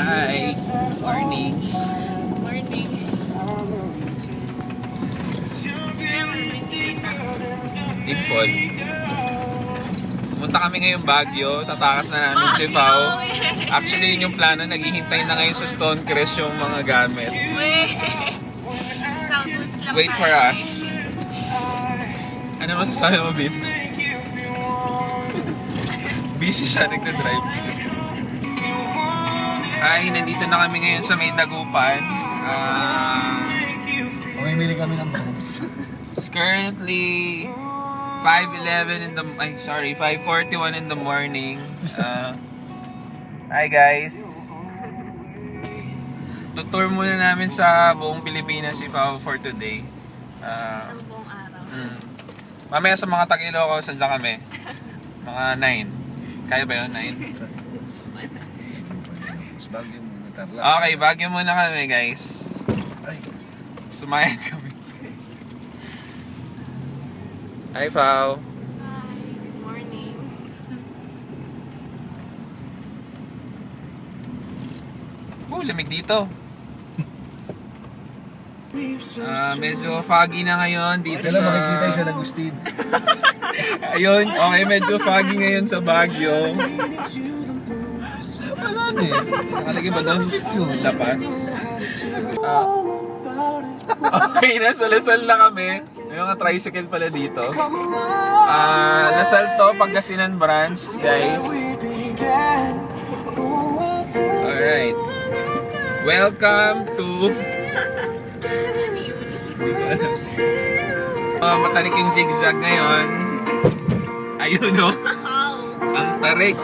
Hi. Morning. Morning. Impol. Pumunta kami ngayong Baguio. Tatakas na namin si Pao. Actually, yun yung plano. Naghihintay na ngayon sa Stonecrest yung mga gamit. Southwoods lang Wait for tayo. us. Ano masasabi mo, Bim? Busy siya, nagda-drive. Ay, nandito na kami ngayon sa May Dagupan. Mamimili kami ng bombs. It's currently 5:11 in the 5:41 in the morning. Hi guys. Tutour muna namin sa buong Pilipinas si Fao for today. Sa buong araw. Mamaya sa mga Tag-Ilocos, saan kami? Mga 9. Kaya ba yun? 9? Mas Baguio muna, Tarlac. Okay, Baguio muna kami guys. Ay, Sumayad kami. Hi Fao. Hi, good morning. Lamig dito. Medyo foggy na ngayon dito kailan sa... makikita yung San Agustin? Ayun, okay, medyo foggy ngayon sa Baguio. Wala na eh. Nakalagay ba doon? Lapas. Okay, nasa Lasal na kami. May mga tricycle pala dito. Lasal to, Pangasinan branch, guys. Alright. Welcome to... Matarik yung zigzag ngayon. Ayun o. Ang tarik.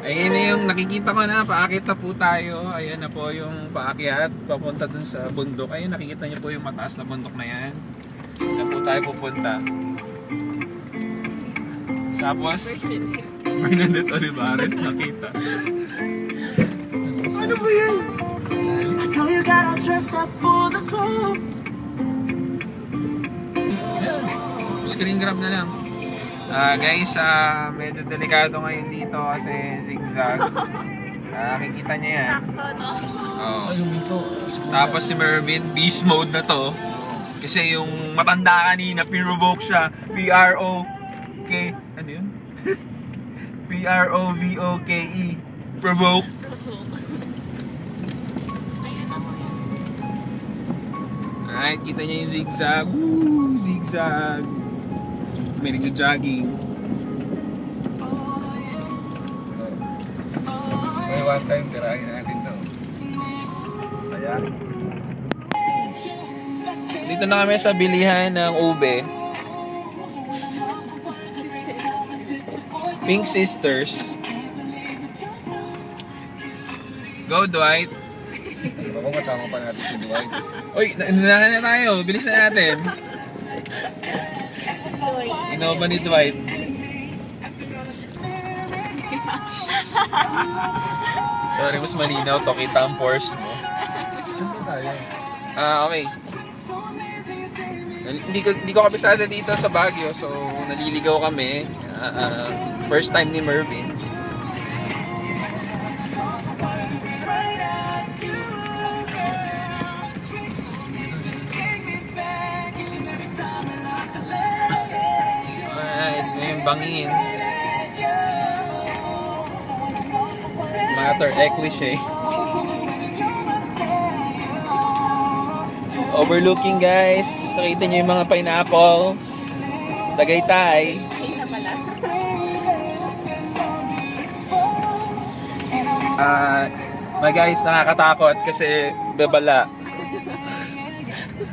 Ayun na yung nakikita ko na. Paakit na po tayo. Ayan na po yung paakyat. Papunta dun sa bundok. Ayun, nakikita niyo po yung mataas na bundok na yan. Diyan po tayo pupunta. Tapos, Bernadette Olivares nakita. Ano ba yan? No, you got all dressed up for the club. Screen grab na lang. Guys, medyo delikado ngayon dito kasi zigzag. Nakikita niya yan. Oo. Ay, yung ito. Tapos si Mervin, beast mode na to. Kasi yung matanda kanina, pinrovoke siya. P-R-O-K... Ano yun? P-R-O-V-O-K-E. Provoke. Alright, kita niya yung zigzag. Woo! Zigzag. May nagja-jogging. May one time, tirahin natin to. Ayan. Dito na kami sa bilihan ng ube. Pink Sisters. Go, Dwight. Ako kasama pa natin si Dwight. Uy, naunahan na tayo. Bilis na natin. Innova ni Dwight. Sorry, mas malinaw to. Kita ang pores mo. Saan ba tayo? Okay. Hindi ko kabisado dito sa Baguio, so naliligaw kami. First time ni Mervin. Alright, ngayon bangin. Matter cliche. Overlooking guys. Nakita nyo yung mga pineapples. Tagaytay. Mga guys, nakakatakot kasi babala.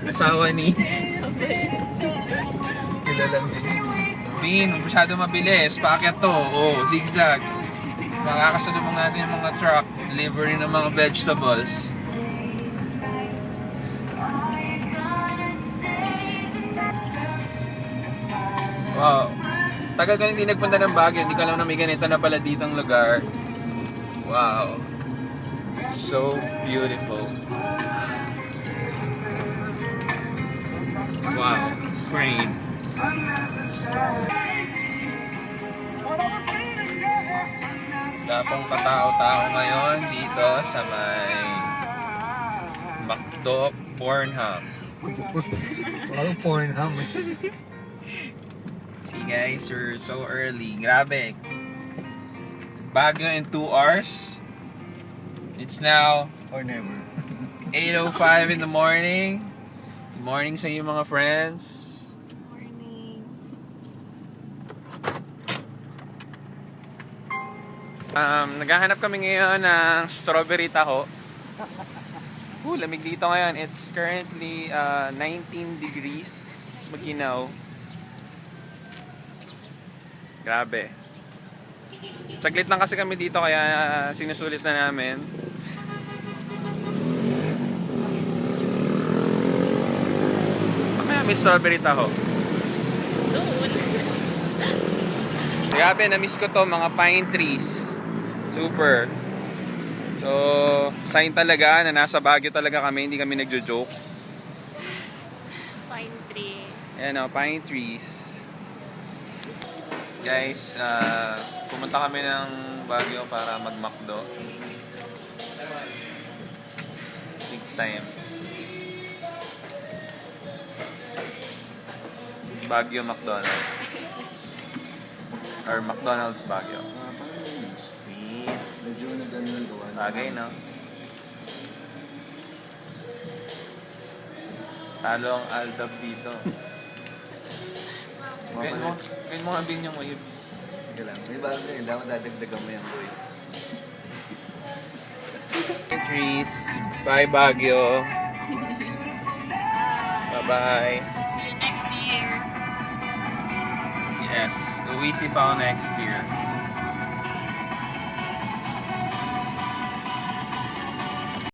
Asawa ni Kilalang din. Bin, masyado mabilis. Paakyat to. Oh, zigzag. Makakasalubong natin yung mga truck. Delivery ng mga vegetables. Wow. Tagal ko hindi nagpunta ng Baguio. Hindi ko alam na may ganito na pala dito ang lugar. Wow. So beautiful. Wow. Crane. Wala pong katao-tao ngayon dito sa may McDo Pornhub. Parang Pornhub eh. See guys, we're so early. Grabe. Baguio in 2 hours. It's now Or never. 8:05 in the morning. Good morning sa inyo mga friends. Morning. Naghahanap kami ngayon ng strawberry taho. Lamig dito ngayon. It's currently 19 degrees. Maginaw. Grabe. Saglit lang kasi kami dito kaya sinusulit na namin. Saan kaya may strawberry taho? Doon. Grabe, na-miss ko to, mga pine trees. Super. So, sign talaga na nasa Baguio talaga kami, hindi kami nagjo-joke. Pine tree. Ayan o, pine trees. Guys, pumunta kami ng Baguio para mag-McDo. Big time. Baguio McDonald's. Or McDonald's Baguio. See? Medyo nagano'n doon. Bagay, no? Talo ang Aldab dito. Gawin mo nga bin yung wave. Sige lang. May bago yun. Dapat dadagdagan mo yung boy. Trees. Bye, Baguio. Bye-bye. See you next year. Yes, uwi si Fao next year.